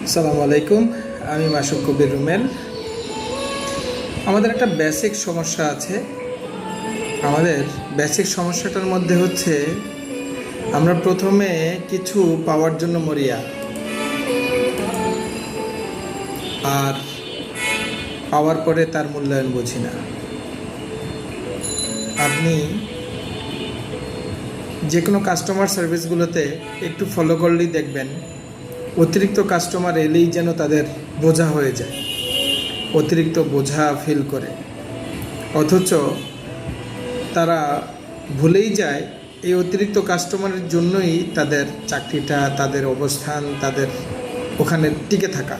আসসালামু আলাইকুম, আমি মাসুক কবির রুমেল। আমাদের একটা বেসিক সমস্যা আছে। আমাদের বেসিক সমস্যাটার মধ্যে হচ্ছে আমরা প্রথমে কিছু পাওয়ার জন্য মরিয়া, আর পাওয়ার পরে তার মূল্যায়ন বুঝি না। আপনি যে কোনো কাস্টমার সার্ভিসগুলোতে একটু ফলো করলেই দেখবেন অতিরিক্ত কাস্টমার এলেই যেন তাদের বোঝা হয়ে যায়, অতিরিক্ত বোঝা ফিল করে, অথচ তারা ভুলেই যায় এই অতিরিক্ত কাস্টমারের জন্যই তাদের চাকরিটা, তাদের অবস্থান, তাদের ওখানে টিকে থাকা।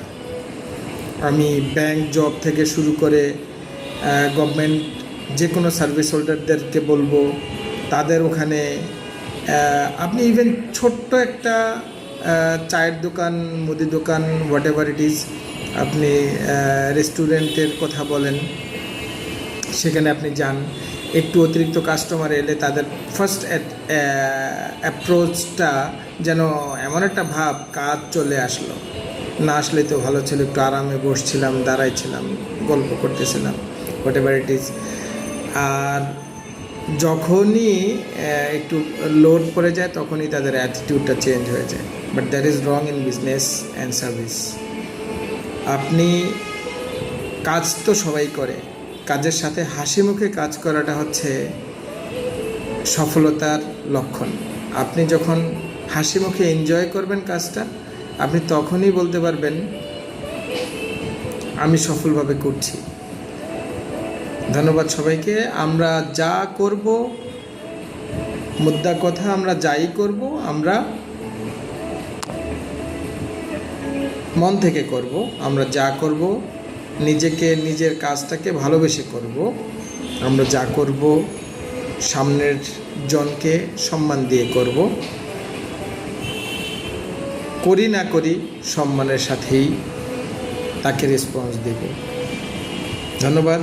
আমি ব্যাংক জব থেকে শুরু করে গভর্নমেন্ট যে কোনো সার্ভিস হোল্ডারদেরকে বলবো, তাদের ওখানে আপনি ইভেন ছোট্ট একটা চায়ের দোকান, মুদি দোকান, হোয়াট এভার ইট ইজ, আপনি রেস্টুরেন্টের কথা বলেন, সেখানে আপনি যান, একটু অতিরিক্ত কাস্টমার এলে তাদের ফার্স্ট অ্যাপ্রোচটা যেন এমন একটা ভাব, কাজ চলে আসলো, না আসলে তো ভালো ছিল, একটু আরামে বসছিলাম, দাঁড়াইছিলাম, গল্প করতেছিলাম, হোয়াট এভার ইট ইজ। আর যখনই একটু লোড পড়ে যায় তখনই তাদের অ্যাটিটিউডটা চেঞ্জ হয়ে যায়। But that is wrong in business and service. আপনি কাজ তো সবাই করে, কাজের সাথে হাসি মুখে কাজ করাটা হচ্ছে সফলতার লক্ষণ। আপনি যখন হাসি মুখে এনজয় করবেন কাজটা, আপনি তখনই বলতে পারবেন আমি সফলভাবে করছি। ধন্যবাদ সবাইকে। আমরা যা করব, মুদ্রা কথা, আমরা যাই করব, আমরা মন থেকে করব। আমরা যা করব নিজেকে, নিজের কাজটাকে ভালোবেসে করব। আমরা যা করব সামনের জনকে সম্মান দিয়ে করব। করি না করি সম্মানের সাথেই তাকে রেসপন্স দেব। ধন্যবাদ।